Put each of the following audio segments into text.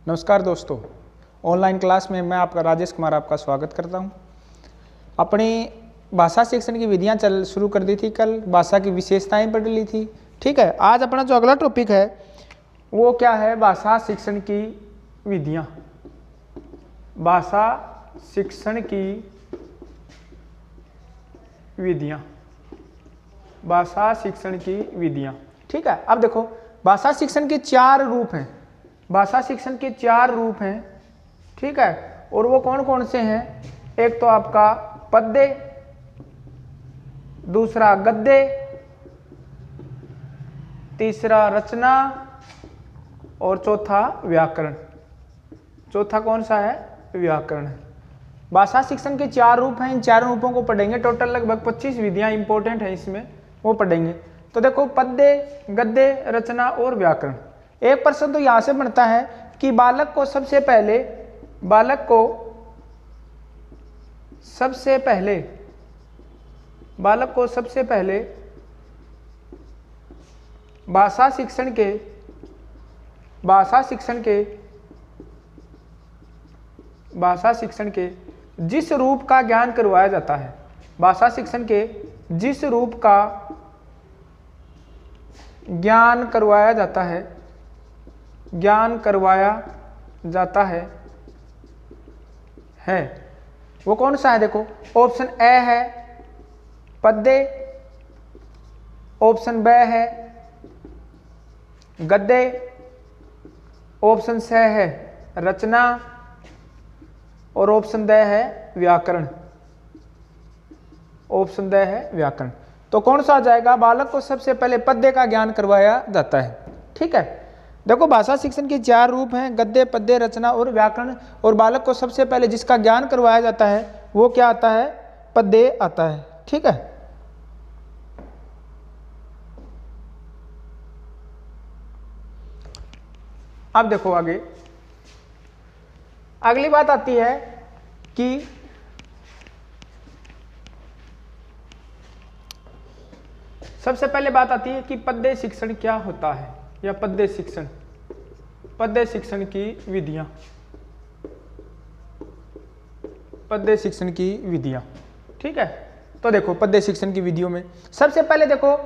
नमस्कार दोस्तों, online class में मैं आपका राजेश कुमार आपका स्वागत करता हूं। अपनी भाषा शिक्षण की विधियां शुरू कर दी थी, कल भाषा की विशेषताएं पढ़ ली थी। ठीक है, आज अपना जो अगला टॉपिक है वो क्या है? भाषा शिक्षण की विधियां। भाषा शिक्षण की विधियां, भाषा शिक्षण की विधियां। ठीक है, अब देखो भाषा शिक्षण के 4 रूप हैं। भाषा शिक्षण के 4 रूप हैं। ठीक है, और वो कौन कौन से हैं? एक तो आपका पद्य, दूसरा गद्य, तीसरा रचना और चौथा व्याकरण। चौथा कौन सा है? व्याकरण है। भाषा शिक्षण के 4 रूप हैं। इन 4 रूपों को पढ़ेंगे। टोटल लगभग 25 विधियां इंपॉर्टेंट है इसमें, वो पढ़ेंगे। तो देखो, पद्य, गद्य, रचना और व्याकरण। एक प्रश्न तो यहां से बनता है कि बालक को सबसे पहले भाषा शिक्षण के जिस रूप का ज्ञान करवाया जाता है, भाषा शिक्षण के जिस रूप का ज्ञान करवाया जाता है वो कौन सा है? देखो, ऑप्शन ए है पद्य, ऑप्शन बी है गद्य, ऑप्शन सी है रचना और ऑप्शन डी है व्याकरण। ऑप्शन डी है व्याकरण। तो कौन सा आ जाएगा? बालक को सबसे पहले पद्य का ज्ञान करवाया जाता है। ठीक है, देखो भाषा शिक्षण के 4 रूप हैं, गद्य, पद्य, रचना और व्याकरण। और बालक को सबसे पहले जिसका ज्ञान करवाया जाता है वो क्या आता है? पद्य आता है। ठीक है, अब देखो आगे अगली बात आती है कि सबसे पहले बात आती है कि पद्य शिक्षण क्या होता है, या पद्य शिक्षण की विधियां। पद्य शिक्षण की विधियां। ठीक है, तो देखो पद्य शिक्षण की विधियों में सबसे पहले देखो,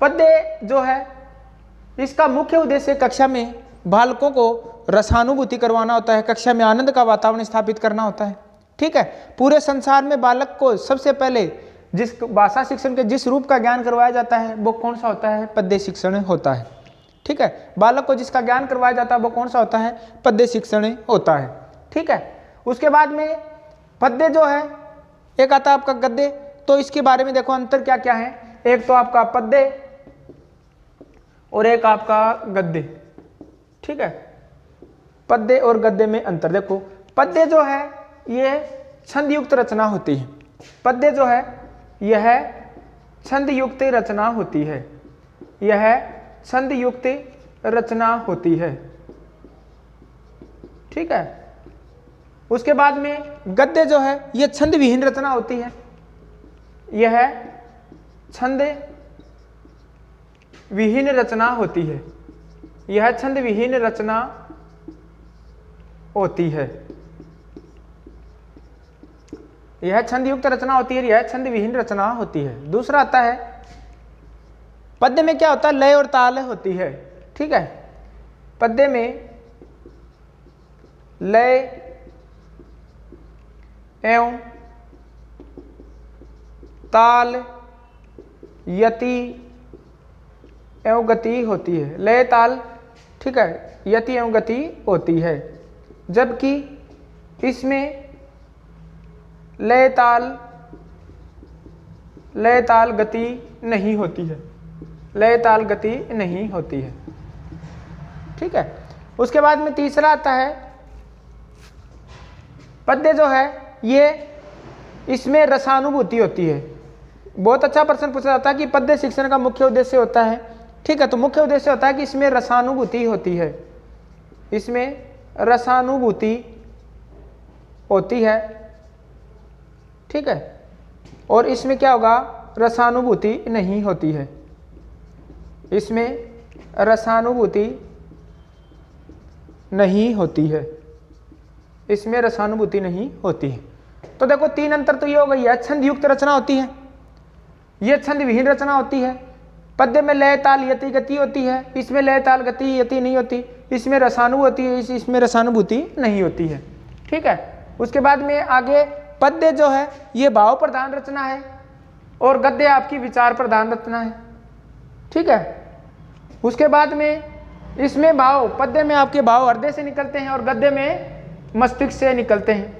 पद्य जो है इसका मुख्य उद्देश्य कक्षा में बालकों को रसानुभूति करवाना होता है, कक्षा में आनंद का वातावरण स्थापित करना होता है। ठीक है, पूरे संसार में बालक को सबसे पहले जिस भाषा शिक्षण के जिस रूप का ज्ञान करवाया जाता है वो कौन सा होता है? पद्य शिक्षण होता है। ठीक है, बालक को जिसका ज्ञान करवाया जाता है वो कौन सा होता है? पद्य शिक्षण होता है। ठीक है, उसके बाद में पद्य जो है, एक आता है आपका गद्य। तो इसके बारे में देखो अंतर क्या क्या है। एक तो आपका पद्य और एक आपका गद्य। ठीक है, पद्य और गद्य में अंतर देखो। पद्य जो है ये छंद युक्त रचना होती है। पद्य जो है यह छंद युक्त रचना होती है। यह छंद युक्त रचना होती है। ठीक है, उसके बाद में गद्य जो है यह छंद विहीन रचना होती है। यह छंद विहीन रचना होती है। यह छंद विहीन रचना होती है। यह छंद युक्त रचना होती है, यह छंद विहीन रचना होती है। दूसरा आता है पद्य में क्या होता है? लय और ताल होती है। ठीक है, पद्य में लय एवं ताल, यति एवं गति होती है। लय, ताल, ठीक है, यति एवं गति होती है। जबकि इसमें लय ताल गति नहीं होती है। लय ताल गति नहीं होती है। ठीक है, उसके बाद में तीसरा आता है पद्य जो है ये इसमें रसानुभूति होती है। बहुत अच्छा प्रश्न पूछा जाता है कि पद्य शिक्षण का मुख्य उद्देश्य होता है। ठीक है, तो मुख्य उद्देश्य होता है कि इसमें रसानुभूति होती है। इसमें रसानुभूति होती है। ठीक है, और इसमें क्या होगा? रसानुभूति नहीं होती है। इसमें रसानुभूति नहीं होती है, इसमें रसानुभूति नहीं होती है। तो देखो तीन अंतर तो ये हो गई है, छंद युक्त रचना होती है, ये छंद विहीन रचना होती है। पद्य में लय ताल यति गति होती है, इसमें लय ताल गति यति नहीं होती, इसमें रसानुभूति है, इसमें रसानुभूति नहीं होती है। ठीक है। उसके बाद में आगे पद्य जो है ये भाव प्रधान रचना है और गद्य आपकी विचार प्रधान रचना है। ठीक है। उसके बाद में इसमें भाव, पद्य में आपके भाव हृदय से निकलते हैं और गद्य में मस्तिष्क से निकलते हैं।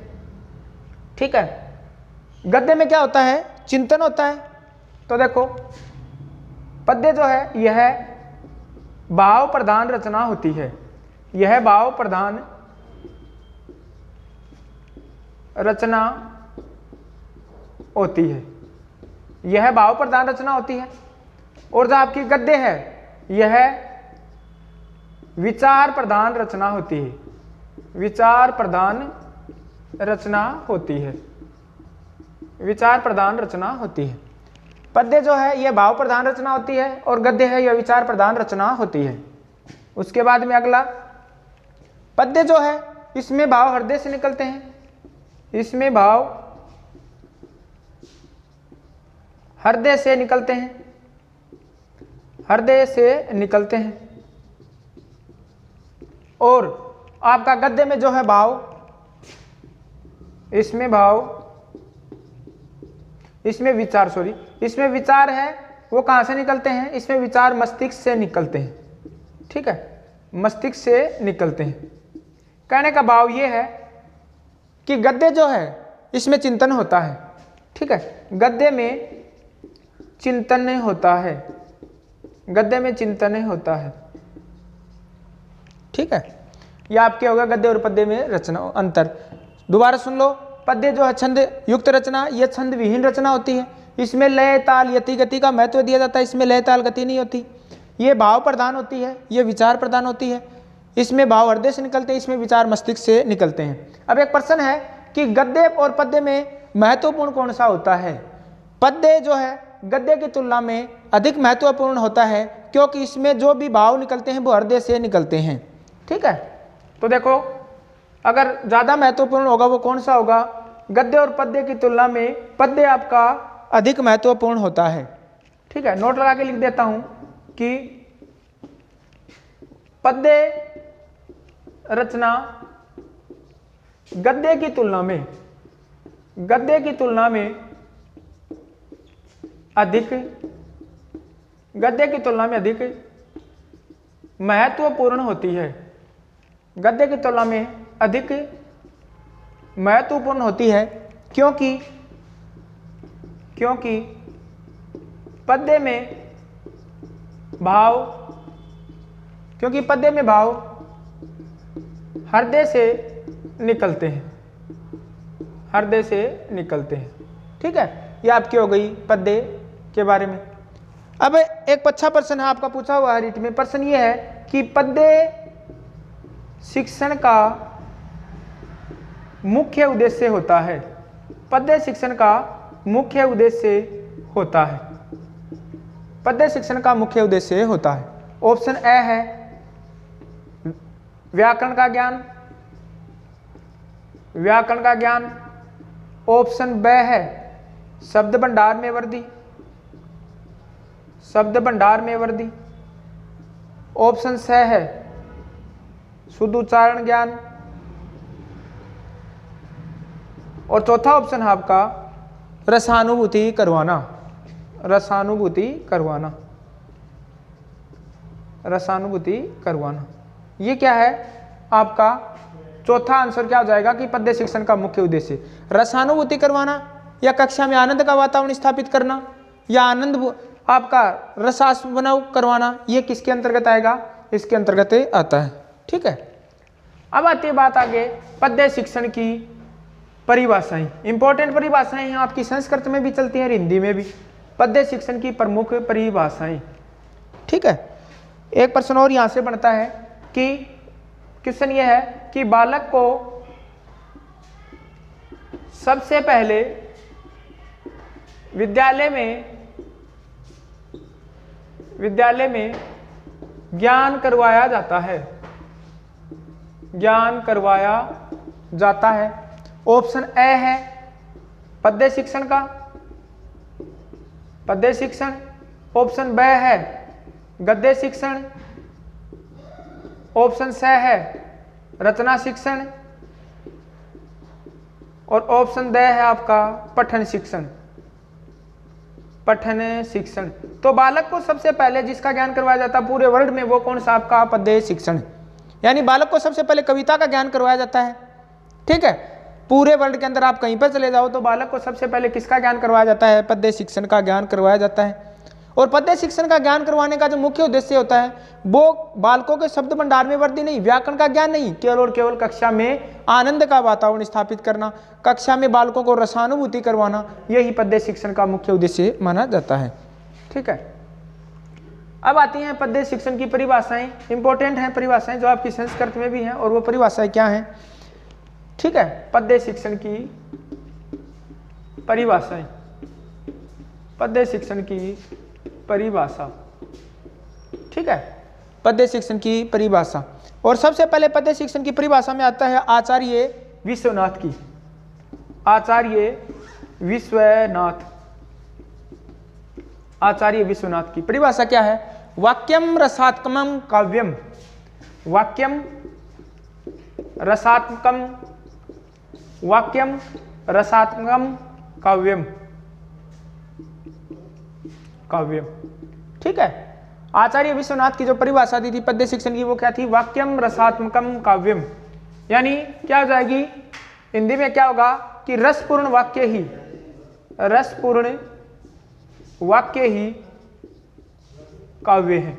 ठीक है। गद्य में क्या होता है, चिंतन होता है। तो देखो पद्य जो है यह भाव प्रधान रचना होती है, यह भाव प्रधान रचना होती है, यह भाव प्रधान रचना होती है। और जो आपकी गद्य है यह विचार प्रधान रचना होती है, विचार प्रधान रचना होती है, विचार प्रधान रचना होती है। पद्य जो है यह भाव प्रधान रचना होती है और गद्य है यह विचार प्रधान रचना होती है। उसके बाद में अगला पद्य जो है इसमें भाव हृदय से निकलते हैं, इसमें भाव हृदय से निकलते हैं, हृदय से निकलते हैं। और आपका गद्य में जो है भाव, इसमें भाव, इसमें विचार, सॉरी इसमें विचार है वो कहां से निकलते हैं, इसमें विचार मस्तिष्क से निकलते हैं। ठीक है, मस्तिष्क से निकलते हैं। कहने का भाव ये है कि गद्य जो है इसमें चिंतन होता है। ठीक है, गद्य में चिंतन होता है, गद्य में चिंतन होता है। ठीक है, ये आपके होगा गद्य और पद्य में रचना अंतर। दोबारा सुन लो, पद्य जो है छंद युक्त रचना, यह छंद विहीन रचना होती है, इसमें लय ताल यति गति का महत्व दिया जाता है, इसमें लय ताल गति नहीं होती। ये भाव प्रधान होती है, ये विचार प्रधान होती है, इसमें भाव हृदय से निकलते हैं, इसमें विचार मस्तिष्क से निकलते हैं। अब एक प्रश्न है कि गद्य और पद्य में महत्वपूर्ण कौन सा होता है। पद्य जो है गद्य की तुलना में अधिक महत्वपूर्ण होता है क्योंकि इसमें जो भी भाव निकलते हैं वो हृदय से निकलते हैं। ठीक है, तो देखो अगर ज़्यादा महत्वपूर्ण होगा वो कौन सा होगा, गद्य और पद्य की तुलना में पद्य आपका अधिक महत्वपूर्ण होता है। ठीक है, नोट लगा के लिख देता हूं कि पद्य रचना गद्य की तुलना में, गद्य की तुलना में अधिक, गद्य की तुलना में अधिक महत्वपूर्ण होती है, गद्य की तुलना में अधिक महत्वपूर्ण होती है क्योंकि पद्य में भाव, क्योंकि पद्य में भाव हृदय से निकलते हैं, हृदय से निकलते हैं। ठीक है, ये आपकी हो गई पद्य के बारे में। अब एक अच्छा प्रश्न है आपका पूछा हुआ है रीट में, प्रश्न ये है कि पद्य शिक्षण का मुख्य उद्देश्य होता है, पद्य शिक्षण का मुख्य उद्देश्य होता है, पद्य शिक्षण का मुख्य उद्देश्य होता है। ऑप्शन ए है व्याकरण का ज्ञान, व्याकरण का ज्ञान। ऑप्शन बी है शब्द भंडार में वृद्धि, शब्द भंडार में वृद्धि। ऑप्शन सी है शुद्ध उच्चारण ज्ञान। और चौथा ऑप्शन है आपका रसानुभूति करवाना, रसानुभूति करवाना, रसानुभूति करवाना। ये क्या है आपका चौथा आंसर क्या हो जाएगा कि पद्य शिक्षण का मुख्य उद्देश्य रसानुभूति करवाना या कक्षा में आनंद का वातावरण स्थापित करना या आनंद आपका रसास्वनव करवाना, ये किसके अंतर्गत आएगा, इसके अंतर्गत आता है। ठीक है, अब आती है बात आगे पद्य शिक्षण की परिभाषाएं। इंपॉर्टेंट परिभाषाएं हैं, आपकी संस्कृत में भी चलती है, हिंदी में भी। पद्य शिक्षण की प्रमुख परिभाषाएं। ठीक है, एक प्रश्न और यहां से बनता है कि क्वेश्चन यह है कि बालक को सबसे पहले विद्यालय में ज्ञान करवाया जाता है, ज्ञान करवाया जाता है। ऑप्शन ए है पद्य शिक्षण का, पद्य शिक्षण। ऑप्शन बी है गद्य शिक्षण। ऑप्शन सी है रचना शिक्षण। और ऑप्शन डी है आपका पठन शिक्षण, पठन शिक्षण। तो बालक को सबसे पहले जिसका ज्ञान करवाया जाता है पूरे वर्ल्ड में वो कौन सा आपका पद्य शिक्षण, यानी बालक को सबसे पहले कविता का ज्ञान करवाया जाता है। ठीक है, पूरे वर्ल्ड के अंदर आप कहीं पर चले जाओ तो बालक को सबसे पहले किसका ज्ञान करवाया जाता है, पद्य शिक्षण का ज्ञान करवाया जाता है। और पद्य शिक्षण का ज्ञान करवाने का जो मुख्य उद्देश्य होता है वो बालकों के शब्द भंडार में वृद्धि नहीं, व्याकरण का ज्ञान नहीं, केवल और केवल कक्षा में आनंद का वातावरण स्थापित करना, कक्षा में बालकों को रसानुभूति करवाना, यही पद्य शिक्षण का मुख्य उद्देश्य माना जाता है। ठीक है, अब आती हैं पद्य शिक्षण की परिभाषाएं। इंपॉर्टेंट हैं परिभाषाएं जो आपकी संस्कृत में भी हैं, और वो परिभाषाएं क्या हैं। ठीक है, पद्य शिक्षण की परिभाषाएं, पद्य शिक्षण की परिभाषा। ठीक है, पद्य शिक्षण की परिभाषा। और सबसे पहले पद्य शिक्षण की परिभाषा में आता है आचार्य विश्वनाथ की, आचार्य विश्वनाथ, आचार्य विश्वनाथ की परिभाषा क्या है, वाक्यम रसात्मकम काव्यम, वाक्यम रसात्मकम, वाक्यम रसात्मकम काव्यम, काव्यम। ठीक है, आचार्य विश्वनाथ की जो परिभाषा दी थी पद्य शिक्षण की वो क्या थी, वाक्यम रसात्मकम काव्यम, यानी क्या हो जाएगी हिंदी में, क्या होगा कि रसपूर्ण वाक्य ही, रसपूर्ण वाक्य ही काव्य है,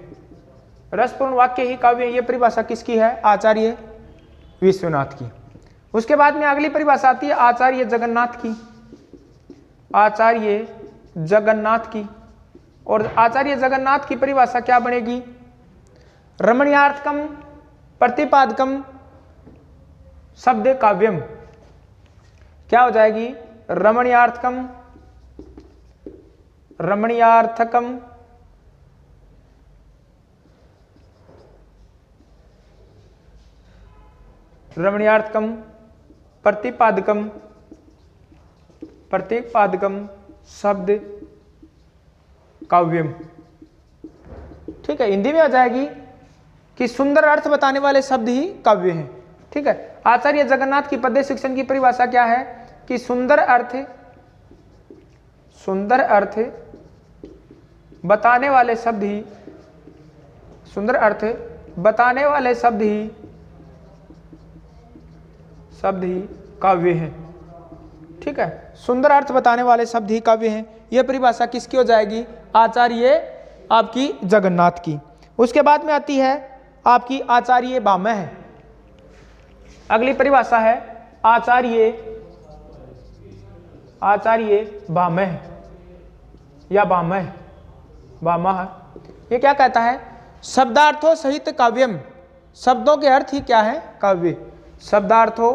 रसपूर्ण वाक्य ही काव्य। ये परिभाषा किसकी है, आचार्य विश्वनाथ की। उसके बाद में अगली परिभाषा आती है आचार्य जगन्नाथ की, आचार्य जगन्नाथ की। और आचार्य जगन्नाथ की परिभाषा क्या बनेगी, रमणीयार्थकम प्रतिपादकम शब्द काव्यम, क्या हो जाएगी, रमणीयार्थकम, रमणीयार्थकम रमणीयार्थकम प्रतिपादकम, प्रतिपादकम शब्द काव्यम। ठीक है, हिंदी में आ जाएगी कि सुंदर अर्थ बताने वाले शब्द ही काव्य हैं। ठीक है, आचार्य जगन्नाथ की पद्य शिक्षण की परिभाषा क्या है कि सुंदर अर्थ, सुंदर अर्थ बताने वाले शब्द ही, सुंदर अर्थ बताने वाले शब्द ही, शब्द ही काव्य हैं। ठीक है, सुंदर अर्थ बताने वाले शब्द ही काव्य हैं। यह परिभाषा किसकी हो जाएगी, आचार्य आपकी जगन्नाथ की। उसके बाद में आती है आपकी आचार्य भामह। अगली परिभाषा है आचार्य, आचार्य भामह या भामह, भामह। ये क्या कहता है, शब्दार्थों सहित काव्यम, शब्दों के अर्थ ही क्या है, काव्य। शब्दार्थों,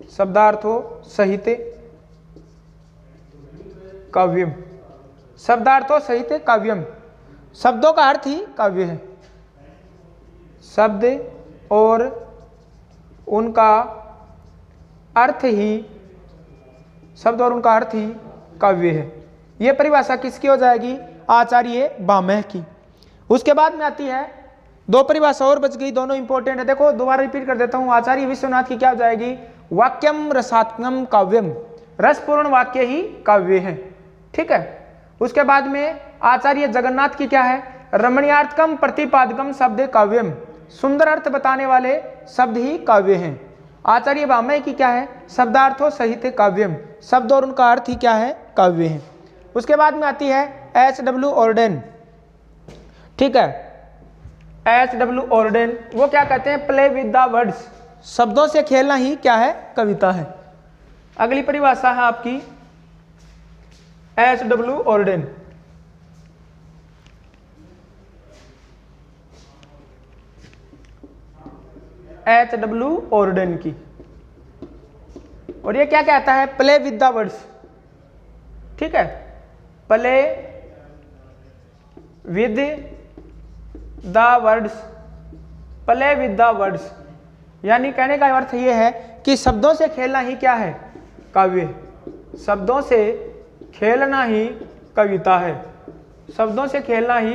शब्दार्थों सहित काव्यम, शब्दार्थों सहित काव्यम, शब्दों का अर्थ ही काव्य है। शब्द और उनका अर्थ ही, शब्द और उनका अर्थ ही काव्य है। यह परिभाषा किसकी हो जाएगी, आचार्य भामह की। उसके बाद में आती है दो परिभाषा और बच गई, दोनों इंपॉर्टेंट है। देखो दोबारा रिपीट कर देता हूं, आचार्य विश्वनाथ की क्या हो जाएगी, वाक्यम रसात्मकम काव्यम, रसपूर्ण वाक्य ही काव्य है। ठीक है, उसके बाद में आचार्य जगन्नाथ की क्या है, रमणीयार्थकम प्रतिपादकम शब्द काव्यम, सुंदर अर्थ बताने वाले शब्द ही काव्य हैं। आचार्य भामह की क्या है, शब्दार्थों सहित काव्यम, शब्द और उनका अर्थ ही क्या है, काव्य है। उसके बाद में आती है H.W. ऑर्डेन। ठीक है, H.W. ऑर्डेन वो क्या कहते हैं, प्ले विद द वर्ड्स, शब्दों से खेलना ही क्या है, कविता है। अगली परिभाषा है आपकी H.W. ऑर्डेन। H.W. ऑर्डेन की, और ये क्या कहता है, प्ले विद द वर्ड्स। ठीक है, play with the words, play with the words, यानी कहने का अर्थ ये है कि शब्दों से खेलना ही क्या है, काव्य। शब्दों से खेलना ही कविता है, शब्दों से खेलना ही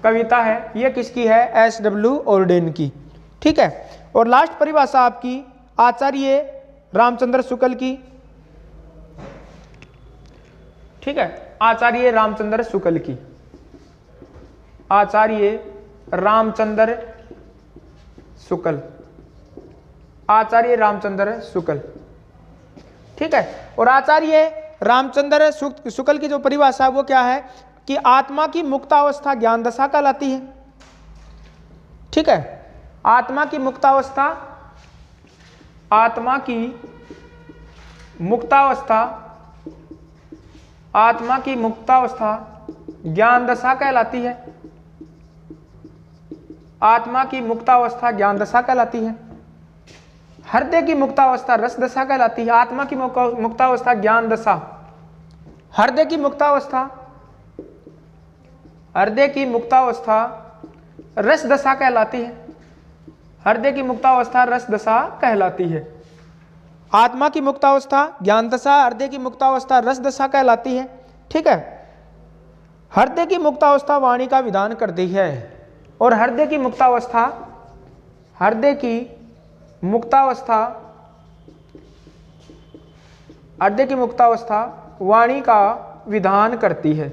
कविता है। ये किसकी है, एस.डब्ल्यू. ऑर्डेन की। ठीक है, और लास्ट परिभाषा आपकी आचार्य रामचंद्र शुक्ल की। ठीक है, आचार्य रामचंद्र शुक्ल की, आचार्य रामचंद्र शुक्ल, आचार्य रामचंद्र शुक्ल। ठीक है, और आचार्य रामचंद्र शुक्ल की जो परिभाषा वो क्या है कि आत्मा की मुक्तावस्था ज्ञान दशा कहलाती है। ठीक है, आत्मा की मुक्तावस्था, आत्मा की मुक्तावस्था, आत्मा की मुक्तावस्था ज्ञान दशा कहलाती है, आत्मा की मुक्तावस्था ज्ञान दशा कहलाती है। हृदय की मुक्तावस्था रस दशा कहलाती है, आत्मा की मुक्तावस्था ज्ञान दशा, हृदय की मुक्तावस्था, हृदय की मुक्तावस्था रस दशा कहलाती है, हृदय की मुक्तावस्था रस दशा कहलाती है। आत्मा की मुक्तावस्था ज्ञान दशा, हृदय की मुक्तावस्था रस दशा कहलाती है। ठीक है, हृदय की मुक्तावस्था वाणी का विधान करती है, और हृदय की मुक्तावस्था, हृदय की मुक्तावस्था, हृदय की मुक्तावस्था वाणी का विधान करती है,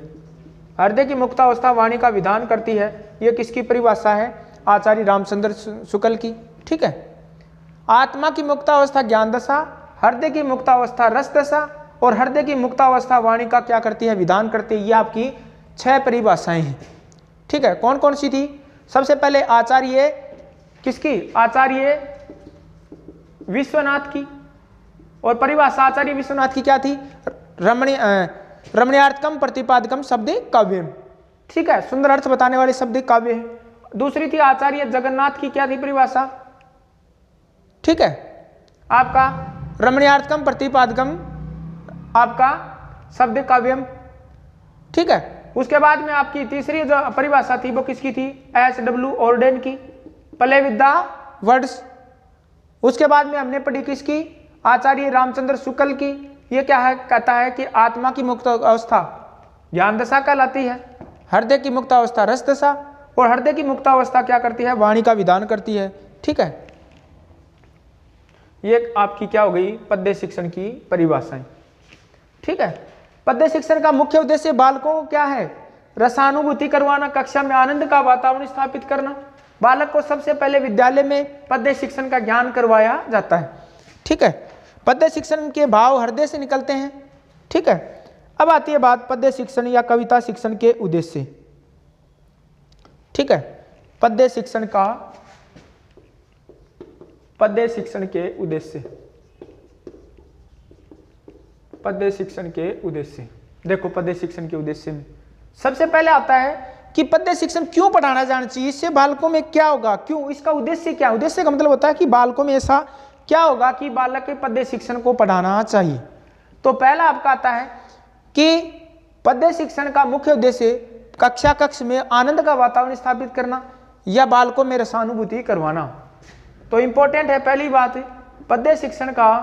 हृदय की मुक्तावस्था वाणी का विधान करती है। यह किसकी परिभाषा है, आचार्य रामचंद्र शुक्ल की। ठीक है, आत्मा की मुक्तावस्था ज्ञान दशा, हृदय की मुक्तावस्था रस दशा, और हृदय की मुक्तावस्था वाणी का क्या करती है, विधान करती है। ये आपकी 6 परिभाषाएं हैं। ठीक है, कौन कौन सी थी, सबसे पहले आचार्य किसकी, आचार्य विश्वनाथ की, और परिभाषा आचार्य विश्वनाथ की क्या थी, रमणीयार्थकम प्रतिपादकम शब्द काव्यम। ठीक है, सुंदर अर्थ बताने वाले शब्द काव्य है। दूसरी थी आचार्य जगन्नाथ की, क्या थी परिभाषा, ठीक है, आपका रमणीयार्थकम प्रतिपादकम आपका शब्द काव्यम। ठीक है, उसके बाद में आपकी तीसरी जो परिभाषा थी वो किसकी थी, एस.डब्ल्यू. ऑर्डेन की, प्ले विद द वर्ड्स। उसके बाद में हमने पढ़ी किसकी, आचार्य रामचंद्र शुक्ल की। ये क्या है, कहता है कि आत्मा की मुक्त अवस्था ज्ञान दशा कहलाती है, हृदय की मुक्त अवस्था रस दशा, और हृदय की मुक्त अवस्था क्या करती है, वाणी का विधान करती है। ठीक है, ये आपकी क्या हो गई, पद्य शिक्षण की परिभाषाएं। ठीक है, पद्य शिक्षण का मुख्य उद्देश्य बालकों को क्या है, रसानुभूति करवाना, कक्षा में आनंद का वातावरण स्थापित करना। बालक को सबसे पहले विद्यालय में पद्य शिक्षण का ज्ञान करवाया जाता है। ठीक है, पद्य शिक्षण के भाव हृदय से निकलते हैं। ठीक है, अब आती है बात पद्य शिक्षण या कविता शिक्षण के उद्देश्य। ठीक है, पद्य शिक्षण का, पद्य शिक्षण के उद्देश्य, पद्य शिक्षण के उद्देश्य। देखो पद्य शिक्षण के उद्देश्य में सबसे पहले आता है कि पद्य शिक्षण क्यों पढ़ाना जाना चाहिए, इससे बालकों में क्या होगा, क्यों, इसका उद्देश्य क्या, उद्देश्य का मतलब होता है कि बालकों में ऐसा क्या होगा कि बालक के पद्य शिक्षण को पढ़ाना चाहिए। तो पहला आपका आता है कि पद्य शिक्षण का मुख्य उद्देश्य कक्षा कक्ष में आनंद का वातावरण स्थापित करना या बालकों में रसानुभूति करवाना। तो इंपॉर्टेंट है पहली बात, पद्य शिक्षण का,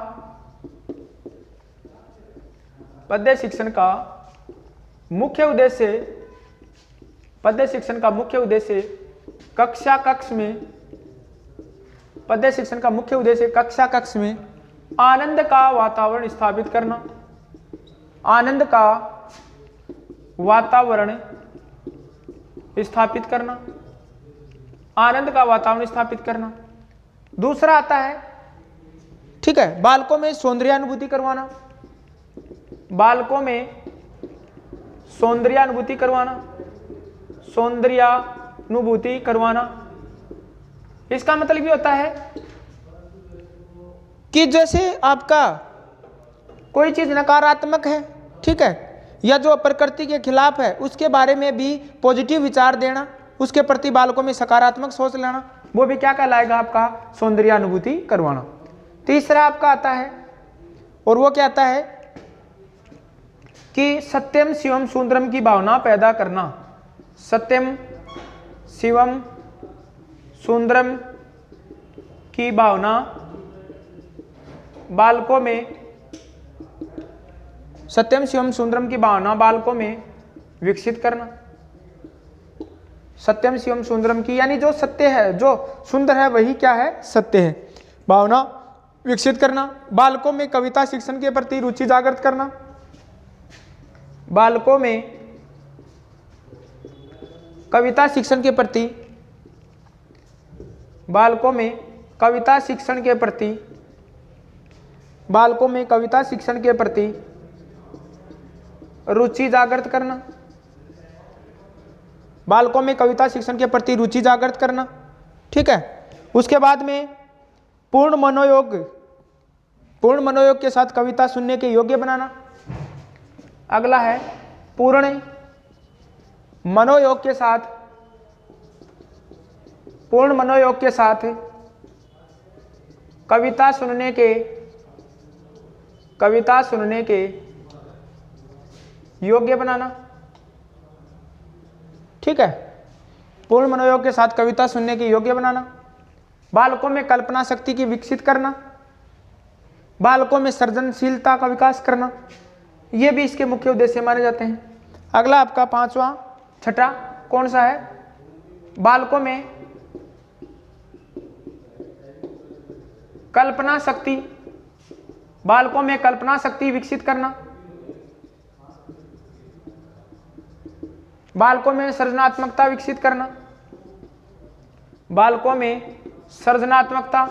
पद्य शिक्षण का मुख्य उद्देश्य, पद्य शिक्षण का मुख्य उद्देश्य कक्षा कक्ष में, पद्य शिक्षण का मुख्य उद्देश्य कक्षा कक्ष में आनंद का वातावरण स्थापित करना, आनंद का वातावरण स्थापित करना, आनंद का वातावरण स्थापित करना। दूसरा आता है, ठीक है, बालकों में सौंदर्यानुभूति करवाना, बालकों में सौंदर्यानुभूति करवाना, सौंदर्यानुभूति करवाना। इसका मतलब ये होता है कि जैसे आपका कोई चीज नकारात्मक है, ठीक है, या जो प्रकृति के खिलाफ है, उसके बारे में भी पॉजिटिव विचार देना, उसके प्रति बालकों में सकारात्मक सोच लेना, वो भी क्या कहलाएगा, आपका सौंदर्यानुभूति करवाना। तीसरा आपका आता है, और वो क्या आता है कि सत्यम शिवम सुंदरम की भावना पैदा करना, सत्यम शिवम सुंदरम की भावना बालकों में, सत्यम शिवम सुंदरम की भावना बालकों में विकसित करना। सत्यम शिवम सुंदरम की यानी जो सत्य है, जो सुंदर है वही क्या है, सत्य है, भावना विकसित करना। बालकों में कविता शिक्षण के प्रति रुचि जागृत करना। बालकों में कविता शिक्षण के प्रति, बालकों में कविता शिक्षण के प्रति, बालकों में कविता शिक्षण के प्रति रुचि जागृत करना। बालकों में कविता शिक्षण के प्रति रुचि जागृत करना। ठीक है। उसके बाद में पूर्ण मनोयोग, पूर्ण मनोयोग के साथ कविता सुनने के योग्य बनाना। अगला है पूर्ण मनोयोग के साथ, पूर्ण मनोयोग के साथ कविता सुनने के, कविता सुनने के योग्य बनाना। ठीक है। पूर्ण मनोयोग के साथ कविता सुनने के योग्य बनाना। बालकों में कल्पना शक्ति की विकसित करना। बालकों में सृजनशीलता का विकास करना। ये भी इसके मुख्य उद्देश्य माने जाते हैं। अगला आपका पांचवा, छठा कौन सा है, बालकों में कल्पना शक्ति, बालकों में कल्पना शक्ति विकसित करना। बालकों में सृजनात्मकता विकसित करना। बालकों में सृजनात्मकता,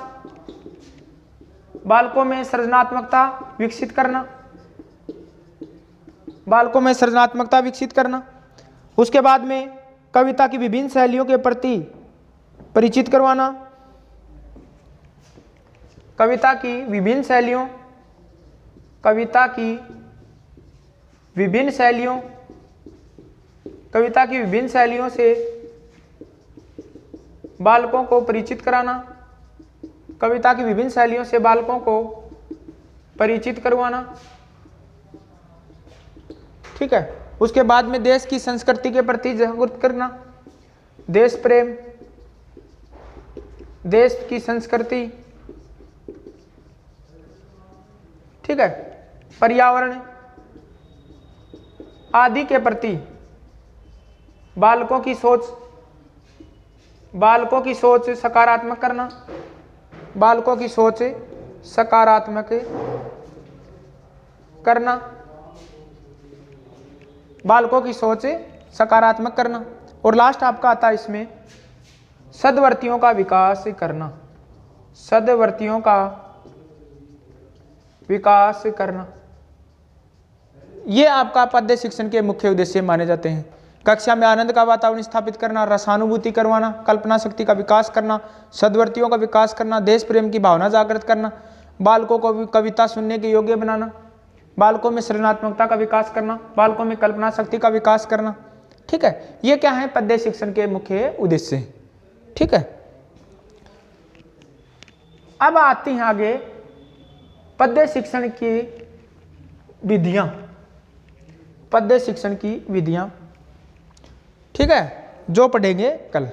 बालकों में सृजनात्मकता विकसित करना। बालकों में सृजनात्मकता विकसित करना। उसके बाद में कविता की विभिन्न शैलियों के प्रति परिचित करवाना। कविता की विभिन्न शैलियों, कविता की विभिन्न शैलियों, कविता की विभिन्न शैलियों से बालकों को परिचित कराना। कविता की विभिन्न शैलियों से बालकों को परिचित करवाना। ठीक है। उसके बाद में देश की संस्कृति के प्रति जागरूक करना। देश प्रेम, देश की संस्कृति, ठीक है, पर्यावरण आदि के प्रति बालकों की सोच, बालकों की सोच सकारात्मक करना। बालकों की सोच सकारात्मक करना। बालकों की सोच सकारात्मक करना। और लास्ट आपका आता है इसमें सद्वर्तियों का विकास करना। सद्वर्तियों का विकास करना। ये आपका पद्य शिक्षण के मुख्य उद्देश्य माने जाते हैं। कक्षा में आनंद का वातावरण स्थापित करना, रसानुभूति करवाना, कल्पना शक्ति का विकास करना, सद्वर्तियों का विकास करना, देश प्रेम की भावना जागृत करना, बालकों को कविता सुनने के योग्य बनाना, बालकों में सृजनात्मकता का विकास करना, बालकों में कल्पना शक्ति का विकास करना। ठीक है। ये क्या है, पद्य शिक्षण के मुख्य उद्देश्य। ठीक है। अब आती हैं आगे पद्य शिक्षण की विधियां। पद्य शिक्षण की विधियां, ठीक है, जो पढ़ेंगे कल।